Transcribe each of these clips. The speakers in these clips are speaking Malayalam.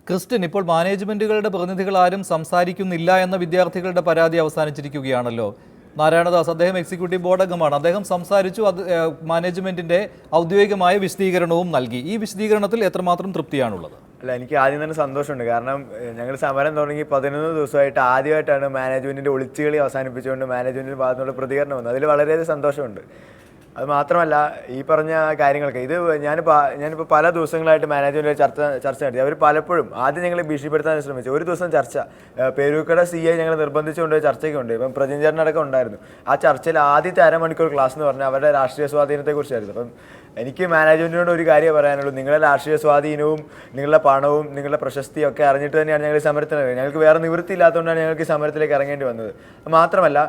ക്രിസ്ത്യൻ, ഇപ്പോൾ മാനേജ്മെന്റുകളുടെ പ്രതിനിധികൾ ആരും സംസാരിക്കുന്നില്ല എന്ന വിദ്യാർത്ഥികളുടെ പരാതി അവസാനിച്ചിരിക്കുകയാണല്ലോ. നാരായണദാസ്, അദ്ദേഹം എക്സിക്യൂട്ടീവ് ബോർഡ് അംഗമാണ്. അദ്ദേഹം സംസാരിച്ചു, മാനേജ്മെന്റിന്റെ ഔദ്യോഗികമായ വിശദീകരണവും നൽകി. ഈ വിശദീകരണത്തിൽ എത്രമാത്രം തൃപ്തിയാണുള്ളത്? അല്ല, എനിക്ക് ആദ്യം തന്നെ സന്തോഷമുണ്ട്. കാരണം ഞങ്ങൾ സമരം തുടങ്ങി 11 ദിവസമായിട്ട് ആദ്യമായിട്ടാണ് മാനേജ്മെന്റിന്റെ ഒളിച്ചുകളി അവസാനിപ്പിച്ചുകൊണ്ട് മാനേജ്മെന്റിന്റെ ഭാഗത്തുനിന്നുള്ള പ്രതികരണം വന്നത്. അതിൽ വളരെയധികം സന്തോഷമുണ്ട്. അത് മാത്രമല്ല, ഈ പറഞ്ഞ കാര്യങ്ങളൊക്കെ ഇത് ഞാനിപ്പോൾ പല ദിവസങ്ങളായിട്ട് മാനേജ്മെൻറ്റ് ചർച്ച നടത്തി. അവർ പലപ്പോഴും ആദ്യം ഞങ്ങളെ ഭീഷണിപ്പെടുത്താൻ ശ്രമിച്ചു. ഒരു ദിവസം ചർച്ച പേരൂക്കട CI ഞങ്ങൾ നിർബന്ധിച്ചുകൊണ്ട് ചർച്ചയ്ക്കുണ്ട്. ഇപ്പം പ്രജിഞ്ചേട്ടനടക്കം ഉണ്ടായിരുന്നു. ആ ചർച്ചയിൽ ആദ്യത്തെ അരമണിക്കൂർ ക്ലാസ് എന്ന് പറഞ്ഞാൽ അവരുടെ രാഷ്ട്രീയ സ്വാധീനത്തെക്കുറിച്ചായിരുന്നു. അപ്പം എനിക്ക് മാനേജ്മെൻറ്റിനോട് ഒരു കാര്യം പറയാനുള്ളൂ. നിങ്ങളുടെ രാഷ്ട്രീയ സ്വാധീനവും നിങ്ങളുടെ പണവും നിങ്ങളുടെ പ്രശസ്തിയും ഒക്കെ അറിഞ്ഞിട്ട് തന്നെയാണ് ഞങ്ങൾ ഈ സമരത്തിന് ഇറങ്ങിയത്. ഞങ്ങൾക്ക് വേറെ നിവൃത്തിയില്ലാത്തതുകൊണ്ടാണ് ഞങ്ങൾക്ക് ഈ സമരത്തിലേക്ക് ഇറങ്ങേണ്ടി വന്നത്. മാത്രമല്ല,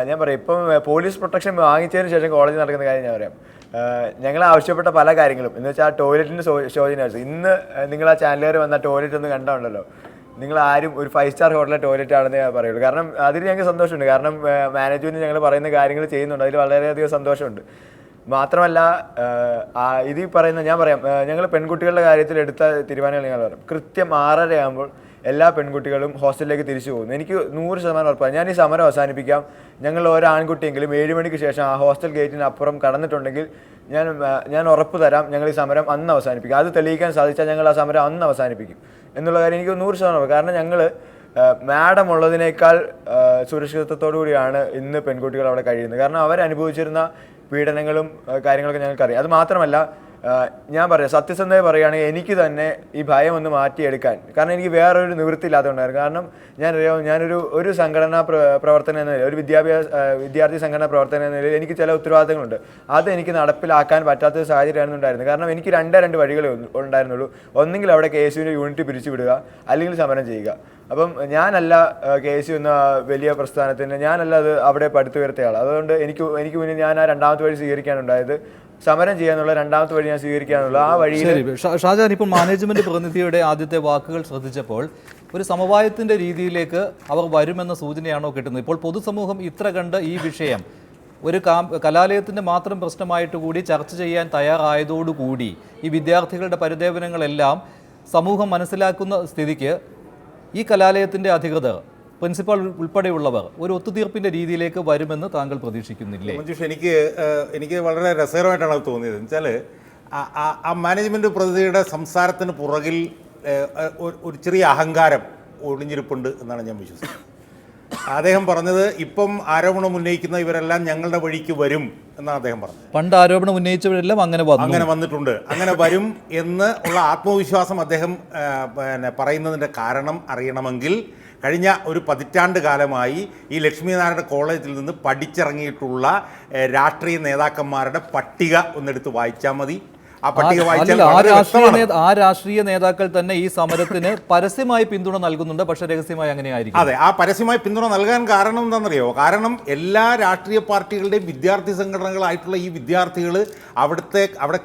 ഞാൻ പറയാം, ഇപ്പം പോലീസ് പ്രൊട്ടക്ഷൻ വാങ്ങിച്ചതിന് ശേഷം കോളേജിൽ നടക്കുന്ന കാര്യം ഞാൻ പറയാം. ഞങ്ങൾ ആവശ്യപ്പെട്ട പല കാര്യങ്ങളും എന്ന് വെച്ചാൽ ആ ടോയ്ലറ്റിൻ്റെ ശോചനീയാവസ്ഥ. ഇന്ന് നിങ്ങൾ ആ ചാനലുകാർ വന്ന ടോയ്ലറ്റ് ഒന്ന് കണ്ടുണ്ടല്ലോ, നിങ്ങൾ ആരും ഒരു 5 സ്റ്റാർ ഹോട്ടലിലെ ടോയ്ലറ്റ് ആണെന്ന് ഞാൻ പറയുള്ളൂ. കാരണം അതിൽ ഞങ്ങൾക്ക് സന്തോഷമുണ്ട്. കാരണം മാനേജ്മെൻറ്റ് ഞങ്ങൾ പറയുന്ന കാര്യങ്ങൾ ചെയ്യുന്നുണ്ട്, അതിൽ വളരെയധികം സന്തോഷമുണ്ട്. മാത്രമല്ല, ഇത് പറയുന്ന ഞാൻ പറയാം, ഞങ്ങൾ പെൺകുട്ടികളുടെ കാര്യത്തിൽ എടുത്ത തീരുമാനങ്ങൾ ഞങ്ങൾ പറയാം. കൃത്യം 6:30 ആകുമ്പോൾ എല്ലാ പെൺകുട്ടികളും ഹോസ്റ്റലിലേക്ക് തിരിച്ചു പോകുന്നു. എനിക്ക് 100% ഉറപ്പാണ്. ഞാൻ ഈ സമരം അവസാനിപ്പിക്കാം. ഞങ്ങൾ ഒരു ആൺകുട്ടിയെങ്കിലും 7 മണിക്ക് ശേഷം ആ ഹോസ്റ്റൽ ഗേറ്റിന് അപ്പുറം കടന്നിട്ടുണ്ടെങ്കിൽ ഞാൻ ഉറപ്പ് തരാം, ഞങ്ങൾ ഈ സമരം അന്ന് അവസാനിപ്പിക്കും. അത് തെളിയിക്കാൻ സാധിച്ചാൽ ഞങ്ങൾ ആ സമരം അന്ന് അവസാനിപ്പിക്കും എന്നുള്ള കാര്യം എനിക്ക് 100% ഉറപ്പ്. കാരണം ഞങ്ങൾ മാഡം ഉള്ളതിനേക്കാൾ സുരക്ഷിതത്വത്തോടു കൂടിയാണ് ഇന്ന് പെൺകുട്ടികൾ അവിടെ കഴിയുന്നത്. കാരണം അവരനുഭവിച്ചിരുന്ന പീഡനങ്ങളും കാര്യങ്ങളൊക്കെ ഞങ്ങൾക്കറിയാം. അത് മാത്രമല്ല, ഞാൻ പറയാം, സത്യസന്ധത പറയുകയാണെങ്കിൽ എനിക്ക് തന്നെ ഈ ഭയം ഒന്ന് മാറ്റിയെടുക്കാൻ, കാരണം എനിക്ക് വേറൊരു നിവൃത്തിയില്ലാത്തതുകൊണ്ടായിരുന്നു. കാരണം ഞാനൊരു സംഘടനാ പ്രവർത്തനം എന്ന നിലയിൽ, ഒരു വിദ്യാർത്ഥി സംഘടനാ പ്രവർത്തനം എന്ന നിലയിൽ എനിക്ക് ചില ഉത്തരവാദിത്തങ്ങളുണ്ട്. അത് എനിക്ക് നടപ്പിലാക്കാൻ പറ്റാത്ത സാഹചര്യമായിരുന്നു ഉണ്ടായിരുന്നത്. കാരണം എനിക്ക് രണ്ട് വഴികളേ ഉണ്ടായിരുന്നുള്ളൂ. ഒന്നെങ്കിൽ അവിടെ KSUവിൻ്റെ യൂണിറ്റ് പിരിച്ചുവിടുക, അല്ലെങ്കിൽ സമരം ചെയ്യുക. അപ്പം ഞാനല്ല KSU എന്ന വലിയ പ്രസ്ഥാനത്തിന്, ഞാനല്ല അത് അവിടെ പടുത്തുയർത്തിയ ആൾ. അതുകൊണ്ട് എനിക്ക് മുന്നിൽ ഞാൻ ആ രണ്ടാമത്തെ വഴി സ്വീകരിക്കാനുണ്ടായത്. സമരം ചെയ്യാനുള്ള രണ്ടാമത്തെ വഴി ഞാൻ സ്വീകരിക്കാനുള്ള ആ വഴിയിൽ. ഷാജാൻ, ഇപ്പോൾ മാനേജ്മെന്റ് പ്രതിനിധിയുടെ ആദ്യത്തെ വാക്കുകൾ ശ്രദ്ധിച്ചപ്പോൾ ഒരു സമവായത്തിന്റെ രീതിയിലേക്ക് അവർ വരുമെന്ന സൂചനയാണോ കിട്ടുന്നത്? ഇപ്പോൾ പൊതുസമൂഹം ഇത്ര കണ്ട് ഈ വിഷയം ഒരു കലാലയത്തിൻ്റെ മാത്രം പ്രശ്നമായിട്ട് കൂടി ചർച്ച ചെയ്യാൻ തയ്യാറായതോടുകൂടി ഈ വിദ്യാർത്ഥികളുടെ പരിദേവനങ്ങളെല്ലാം സമൂഹം മനസ്സിലാക്കുന്ന സ്ഥിതിക്ക് ഈ കലാലയത്തിൻ്റെ അധികൃതർ, പ്രിൻസിപ്പൽ ഉൾപ്പെടെയുള്ളവർ ഒരു ഒത്തുതീർപ്പിൻ്റെ രീതിയിലേക്ക് വരുമെന്ന് താങ്കൾ പ്രതീക്ഷിക്കുന്നില്ലേ? മഞ്ജുഷ്, എനിക്ക് വളരെ രസകരമായിട്ടാണ് അത് തോന്നിയത്. വെച്ചാൽ ആ മാനേജ്മെൻറ്റ് പ്രതിനിധിയുടെ സംസാരത്തിന് പുറകിൽ ഒരു ചെറിയ അഹങ്കാരം ഒളിഞ്ഞിരിപ്പുണ്ട് എന്നാണ് ഞാൻ വിശ്വസിക്കുന്നത്. അദ്ദേഹം പറഞ്ഞത്, ഇപ്പം ആരോപണം ഉന്നയിക്കുന്ന ഇവരെല്ലാം ഞങ്ങളുടെ വഴിക്ക് വരും എന്നാണ് അദ്ദേഹം പറഞ്ഞത്. പണ്ട് ആരോപണം ഉന്നയിച്ചവരെല്ലാം അങ്ങനെ വന്നിട്ടുണ്ട്, അങ്ങനെ വരും എന്ന് ഉള്ള ആത്മവിശ്വാസം അദ്ദേഹം പറയുന്നതിൻ്റെ കാരണം അറിയണമെങ്കിൽ കഴിഞ്ഞ ഒരു 10 കാലമായി ഈ ലക്ഷ്മീനാരായണ കോളേജിൽ നിന്ന് പഠിച്ചിറങ്ങിയിട്ടുള്ള രാഷ്ട്രീയ നേതാക്കന്മാരുടെ പട്ടിക ഒന്നെടുത്ത് വായിച്ചാൽ മതി. ആ പട്ടിക വായിച്ചാൽ ആ രാഷ്ട്രീയ നേതാക്കൾ തന്നെ ഈ സമരത്തിന് പരസ്യമായി പിന്തുണ നൽകുന്നുണ്ട്, പക്ഷേ രഹസ്യമായി അങ്ങനെ ആയിരിക്കും. അതെ, ആ പരസ്യമായി പിന്തുണ നൽകാൻ കാരണം എന്താണെന്നറിയോ? കാരണം എല്ലാ രാഷ്ട്രീയ പാർട്ടികളുടെയും വിദ്യാർത്ഥി സംഘടനകളായിട്ടുള്ള ഈ വിദ്യാർത്ഥികൾ അവിടെ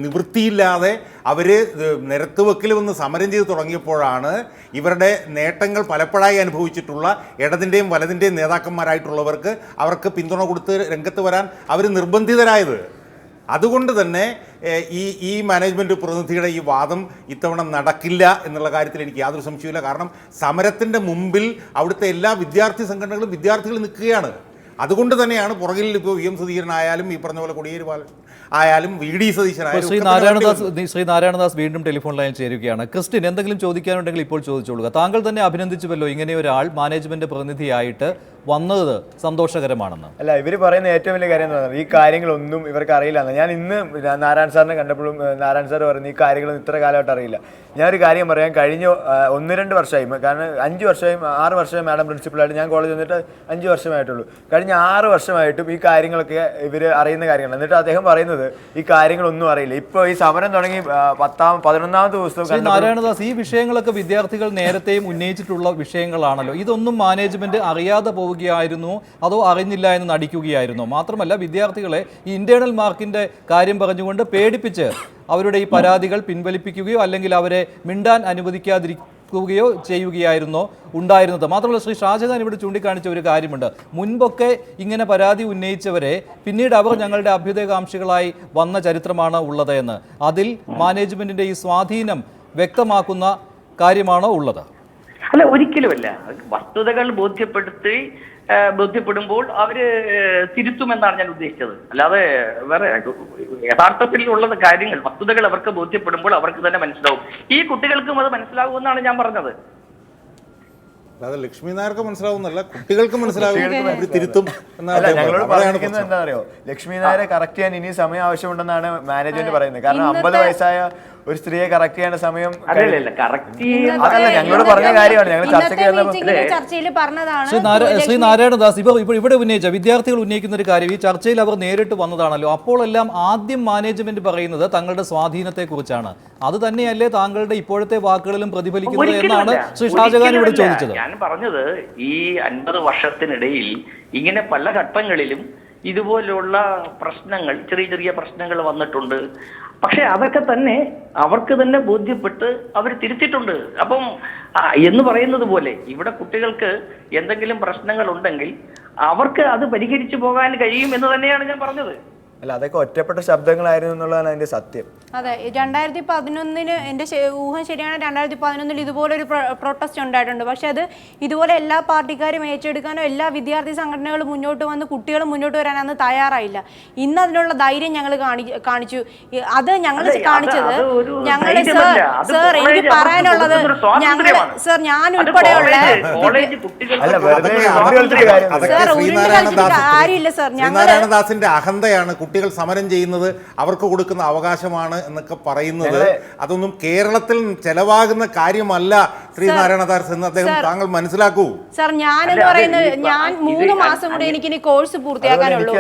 നിവൃത്തിയില്ലാതെ അവർ നിരത്തുവെക്കിൽ വന്ന് സമരം ചെയ്ത് തുടങ്ങിയപ്പോഴാണ് ഇവരുടെ നേട്ടങ്ങൾ പലപ്പോഴായി അനുഭവിച്ചിട്ടുള്ള ഇടതിൻ്റെയും വലതിൻ്റെയും നേതാക്കന്മാരായിട്ടുള്ളവർക്ക് അവർക്ക് പിന്തുണ കൊടുത്ത് രംഗത്ത് വരാൻ അവർ നിർബന്ധിതരായത്. അതുകൊണ്ട് തന്നെ ഈ മാനേജ്മെൻറ്റ് പ്രതിനിധിയുടെ ഈ വാദം ഇത്തവണ നടക്കില്ല എന്നുള്ള കാര്യത്തിൽ എനിക്ക് യാതൊരു സംശയമില്ല. കാരണം സമരത്തിൻ്റെ മുമ്പിൽ അവിടുത്തെ എല്ലാ വിദ്യാർത്ഥി സംഘടനകളും വിദ്യാർത്ഥികൾ നിൽക്കുകയാണ്. അതുകൊണ്ട് തന്നെയാണ് പുറകിൽ ഇപ്പോൾ VM സുധീരനായാലും ഈ പറഞ്ഞ പോലെ കൊടിയേരി ബാലൻ ആയാലും VD സതീശനായാലും. ശ്രീ നാരായണദാസ് വീണ്ടും ടെലിഫോൺ ലൈനിൽ ചേരുകയാണ്. ക്രിസ്ത്യൻ, എന്തെങ്കിലും ചോദിക്കാനുണ്ടെങ്കിൽ ഇപ്പോൾ ചോദിച്ചോളുക. താങ്കൾ തന്നെ അഭിനന്ദിച്ചുവല്ലോ ഇങ്ങനെ ഒരാൾ മാനേജ്മെന്റ് പ്രതിനിധിയായിട്ട് വന്നത് സന്തോഷകരമാണെന്ന്. അല്ല, ഇവർ പറയുന്ന ഏറ്റവും വലിയ കാര്യം എന്ന് പറഞ്ഞാൽ ഈ കാര്യങ്ങളൊന്നും ഇവർക്ക് അറിയില്ല. ഞാൻ ഇന്ന് നാരായണ സാറിനെ കണ്ടപ്പോഴും നാരായണ സാർ പറയുന്നത് ഈ കാര്യങ്ങളൊന്നും ഇത്ര കാലമായിട്ട് അറിയില്ല. ഞാനൊരു കാര്യം പറയാം, കഴിഞ്ഞ 1-2 വർഷമായി, കാരണം 5 വർഷമായും 6 വർഷമായി മാഡം പ്രിൻസിപ്പളായിട്ട് ഞാൻ കോളേജ് വന്നിട്ട് 5 വർഷമായിട്ടുള്ളൂ. കഴിഞ്ഞ 6 വർഷമായിട്ടും ഈ കാര്യങ്ങളൊക്കെ ഇവർ അറിയുന്ന കാര്യങ്ങൾ. എന്നിട്ട് അദ്ദേഹം പറയുന്നത് ഈ കാര്യങ്ങളൊന്നും അറിയില്ല. ഇപ്പോൾ ഈ സമരം തുടങ്ങി 11-ാമത്തെ ദിവസവും. നാരായണദാസ്, ഈ വിഷയങ്ങളൊക്കെ വിദ്യാർത്ഥികൾ നേരത്തെയും ഉന്നയിച്ചിട്ടുള്ള വിഷയങ്ങളാണല്ലോ. ഇതൊന്നും മാനേജ്മെന്റ് അറിയാതെ പോവുകയായിരുന്നു, അതോ അറിഞ്ഞില്ല എന്ന് നടിക്കുകയായിരുന്നു? മാത്രമല്ല, വിദ്യാർത്ഥികളെ ഈ ഇന്റേണൽ മാർക്കിന്റെ കാര്യം പറഞ്ഞുകൊണ്ട് പേടിപ്പിച്ച് അവരുടെ ഈ പരാതികൾ പിൻവലിപ്പിക്കുകയോ അല്ലെങ്കിൽ അവരെ മിണ്ടാൻ ചെയ്യുകയായിരുന്നോ ഉണ്ടായിരുന്നത്? മാത്രമല്ല ശ്രീ ഷാജഹാൻ ഇവിടെ ചൂണ്ടിക്കാണിച്ച ഒരു കാര്യമുണ്ട്. മുൻപൊക്കെ ഇങ്ങനെ പരാതി ഉന്നയിച്ചവരെ പിന്നീട് അവർ ഞങ്ങളുടെ അഭ്യുദയകാംക്ഷികളായി വന്ന ചരിത്രമാണ് ഉള്ളത് എന്ന്. അതിൽ മാനേജ്മെന്റിന്റെ ഈ സ്വാധീനം വ്യക്തമാക്കുന്ന കാര്യമാണോ ഉള്ളത്? അല്ല, ഒരിക്കലുമല്ല. വസ്തുതകൾ ബോധ്യപ്പെടുമ്പോൾ അവര് തിരുത്തുമെന്നാണ് ഞാൻ ഉദ്ദേശിച്ചത്. അല്ലാതെ വേറെ യഥാർത്ഥത്തിൽ ഉള്ളത് കാര്യങ്ങൾ, വസ്തുതകൾ അവർക്ക് ബോധ്യപ്പെടുമ്പോൾ അവർക്ക് തന്നെ മനസ്സിലാവും. ഈ കുട്ടികൾക്കും അത് മനസ്സിലാവുമെന്നാണ് ഞാൻ പറഞ്ഞത്. അല്ലാതെ ലക്ഷ്മി നായർക്ക് മനസ്സിലാവുന്നല്ല, കുട്ടികൾക്ക് മനസ്സിലാവും, തിരുത്തും. ഞങ്ങളോട് പറയുന്നത് എന്താ അറിയോ, ലക്ഷ്മി നായരെ കറക്റ്റ് ചെയ്യാൻ ഇനി സമയം ആവശ്യമുണ്ടെന്നാണ് മാനേജ്മെന്റ് പറയുന്നത്. കാരണം 50 വയസ്സായ ഒരു സ്ത്രീയെ കറക്റ്റ് ചെയ്യേണ്ട സമയം അതല്ല ഞങ്ങളോട് പറഞ്ഞ കാര്യമാണ്. ഞങ്ങൾ ചർച്ചയിൽ പറഞ്ഞതാണ്. ശ്രീ നാരായണദാസ് ഇപ്പോൾ ഇവിടെ ഉന്നയിച്ച വിദ്യാർത്ഥികൾ ഉന്നയിക്കുന്ന ഒരു കാര്യം, ഈ ചർച്ചയിൽ അവർ നേരിട്ട് വന്നതാണല്ലോ. അപ്പോഴെല്ലാം ആദ്യം മാനേജ്മെന്റ് പറയുന്നത് തങ്ങളുടെ സ്വാധീനത്തെ കുറിച്ചാണ്. അത് തന്നെയല്ലേ താങ്കളുടെ ഇപ്പോഴത്തെ വാക്കുകളിലും പ്രതിഫലിക്കുന്നത് എന്നാണ് ശ്രീ ഷാജഹാൻ ഇവിടെ ചോദിച്ചത്. ഞാൻ പറഞ്ഞത് ഈ 50 വർഷത്തിനിടയിൽ ഇങ്ങനെ പല ഘട്ടങ്ങളിലും ഇതുപോലുള്ള പ്രശ്നങ്ങൾ, ചെറിയ ചെറിയ പ്രശ്നങ്ങൾ വന്നിട്ടുണ്ട്. പക്ഷെ അതൊക്കെ തന്നെ അവർക്ക് തന്നെ ബോധ്യപ്പെട്ട് അവർ തിരുത്തിയിട്ടുണ്ട്. അപ്പം എന്ന് പറയുന്നത് പോലെ ഇവിടെ കുട്ടികൾക്ക് എന്തെങ്കിലും പ്രശ്നങ്ങൾ ഉണ്ടെങ്കിൽ അവർക്ക് അത് പരിഹരിച്ചു പോകാൻ കഴിയും എന്ന് തന്നെയാണ് ഞാൻ പറഞ്ഞത്. അല്ല, അതൊക്കെ ഒറ്റപ്പെട്ട ശബ്ദങ്ങളായിരുന്നു എന്നുള്ളതാണ് അതിന്റെ സത്യം. അതെ, 2011 എൻ്റെ ഊഹം ശരിയാണ്, 2011 ഇതുപോലൊരു പ്രൊട്ടസ്റ്റ് ഉണ്ടായിട്ടുണ്ട്. പക്ഷെ അത് ഇതുപോലെ എല്ലാ പാർട്ടിക്കാരും ഏറ്റെടുക്കാനോ എല്ലാ വിദ്യാർത്ഥി സംഘടനകളും മുന്നോട്ട് വന്ന് കുട്ടികൾ മുന്നോട്ട് വരാൻ അന്ന് തയ്യാറായില്ല. ഇന്ന് അതിനുള്ള ധൈര്യം ഞങ്ങൾ കാണിച്ചു. അത് ഞങ്ങൾ കാണിച്ചത് സർ എനിക്ക് പറയാനുള്ളത് ഞാൻ ഉൾപ്പെടെയുള്ള കാര്യമില്ല സർ. നാരായണദാസിന്റെ അഹന്തയാണ് കുട്ടികൾ സമരം ചെയ്യുന്നത് അവർക്ക് കൊടുക്കുന്ന അവകാശമാണ് എന്നൊക്കെ പറയുന്നത്. അതൊന്നും കേരളത്തിൽ ചെലവാകുന്ന കാര്യമല്ല ശ്രീനാരായണദാസ് എന്ന് അദ്ദേഹം താങ്കൾ മനസ്സിലാക്കൂ. സർ, ഞാനെന്ന് പറയുന്നത് ഞാൻ 3 മാസം കൂടി എനിക്ക് ഇനി കോഴ്സ് പൂർത്തിയാക്കാനുള്ളൂ.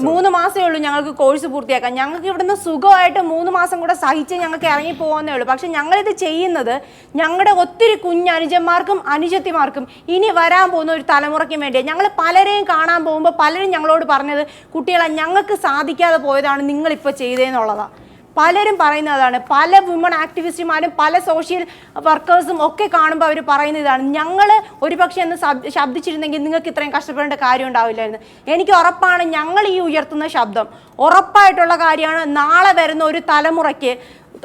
3 മാസമേ ഉള്ളൂ ഞങ്ങൾക്ക് കോഴ്സ് പൂർത്തിയാക്കാൻ. ഞങ്ങൾക്ക് ഇവിടുന്ന് സുഖമായിട്ട് 3 മാസം കൂടെ സഹിച്ച് ഞങ്ങൾക്ക് ഇറങ്ങി പോകുന്നേ ഉള്ളൂ. പക്ഷെ ഞങ്ങളിത് ചെയ്യുന്നത് ഞങ്ങളുടെ ഒത്തിരി കുഞ്ഞനുജന്മാർക്കും അനുജത്തിമാർക്കും ഇനി വരാൻ പോകുന്ന ഒരു തലമുറയ്ക്കും വേണ്ടിയാണ്. ഞങ്ങൾ പലരെയും കാണാൻ പോകുമ്പോൾ പലരും ഞങ്ങളോട് പറഞ്ഞത്, കുട്ടികളെ ഞങ്ങൾക്ക് സാധിക്കാതെ പോയതാണ് നിങ്ങളിപ്പോൾ ചെയ്തതെന്നുള്ളതാണ്. പലരും പറയുന്നതാണ്. പല വുമൺ ആക്ടിവിസ്റ്റുമാരും പല സോഷ്യൽ വർക്കേഴ്സും ഒക്കെ കാണുമ്പോൾ അവർ പറയുന്ന ഇതാണ്, ഞങ്ങൾ ഒരുപക്ഷെ എന്ന് ശബ്ദിച്ചിരുന്നെങ്കിൽ നിങ്ങൾക്ക് ഇത്രയും കഷ്ടപ്പെടേണ്ട കാര്യം ഉണ്ടാവില്ലായിരുന്നു. എനിക്ക് ഉറപ്പാണ് ഞങ്ങൾ ഈ ഉയർത്തുന്ന ശബ്ദം ഉറപ്പായിട്ടുള്ള കാര്യമാണ്. നാളെ വരുന്ന ഒരു തലമുറയ്ക്ക്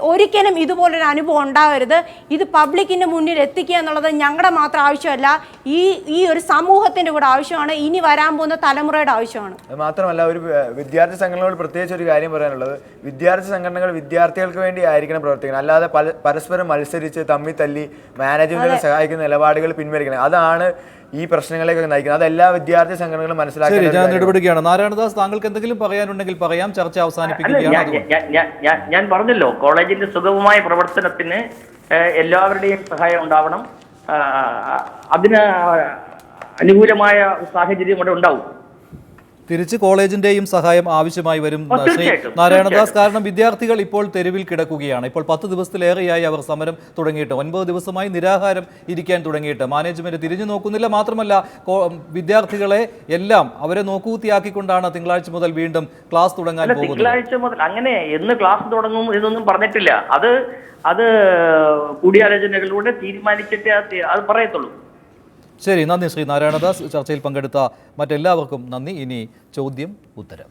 ഒരിക്കലും ഇതുപോലൊരു അനുഭവം ഉണ്ടാവരുത്. ഇത് പബ്ലിക്കിന്റെ മുന്നിൽ എത്തിക്കുക എന്നുള്ളത് ഞങ്ങളുടെ മാത്രം ആവശ്യമല്ല, ഈ ഒരു സമൂഹത്തിന്റെ കൂടെ ആവശ്യമാണ്, ഇനി വരാൻ പോകുന്ന തലമുറയുടെ ആവശ്യമാണ്. അത് മാത്രമല്ല, ഒരു വിദ്യാർത്ഥി സംഘടനകളോട് പ്രത്യേകിച്ച് ഒരു കാര്യം പറയാനുള്ളത്, വിദ്യാർത്ഥി സംഘടനകൾ വിദ്യാർത്ഥികൾക്ക് വേണ്ടി ആയിരിക്കണം പ്രവർത്തിക്കണം. അല്ലാതെ പരസ്പരം മത്സരിച്ച് തമ്മിൽ തല്ലി മാനേജ്മെന്റിനെ സഹായിക്കുന്ന നിലപാടുകൾ പിൻവലിക്കണം. അതാണ് ഈ പ്രശ്നങ്ങളിലേക്ക് നയിക്കുന്നത്. അതെല്ലാ വിദ്യാർത്ഥി സംഘടനകളും മനസ്സിലാക്കി. ഞാൻ ഇടപെടുകയാണ്. നാരായണദാസ്, താങ്കൾക്ക് എന്തെങ്കിലും പറയാനുണ്ടെങ്കിൽ പറയാം, ചർച്ച അവസാനിപ്പിക്കുകയാണ്. ഞാൻ പറഞ്ഞല്ലോ, കോളേജിന്റെ സുഗമമായ പ്രവർത്തനത്തിന് എല്ലാവരുടെയും സഹായം ഉണ്ടാവണം. അതിന് അനുകൂലമായ സാഹചര്യം ഇവിടെ ഉണ്ടാവും. തിരിച്ച് കോളേജിന്റെയും സഹായം ആവശ്യമായി വരും ശ്രീ നാരായണദാസ്. കാരണം വിദ്യാർത്ഥികൾ ഇപ്പോൾ തെരുവിൽ കിടക്കുകയാണ്. ഇപ്പോൾ 10 ദിവസത്തിലേറെയായി അവർ സമരം തുടങ്ങിയിട്ട്, 9 ദിവസമായി നിരാഹാരം ഇരിക്കാൻ തുടങ്ങിയിട്ട്. മാനേജ്മെന്റ് തിരിഞ്ഞു നോക്കുന്നില്ല. മാത്രമല്ല വിദ്യാർത്ഥികളെ എല്ലാം അവരെ നോക്കുകുത്തിയാക്കിക്കൊണ്ടാണ് തിങ്കളാഴ്ച മുതൽ വീണ്ടും ക്ലാസ് തുടങ്ങാൻ പോകുന്നത്. തിങ്കളാഴ്ച മുതൽ അങ്ങനെ എന്ന് ക്ലാസ് തുടങ്ങും ഇതൊന്നും പറഞ്ഞിട്ടില്ല. അത് കൂടിയാലോചനകളിലൂടെ തീരുമാനിച്ചിട്ട് അത് പറയത്തുള്ളൂ. ശരി, നന്ദി ശ്രീ നാരായണദാസ്. ചർച്ചയിൽ പങ്കെടുത്ത മറ്റെല്ലാവർക്കും നന്ദി. ഇനി ചോദ്യം ഉത്തരം.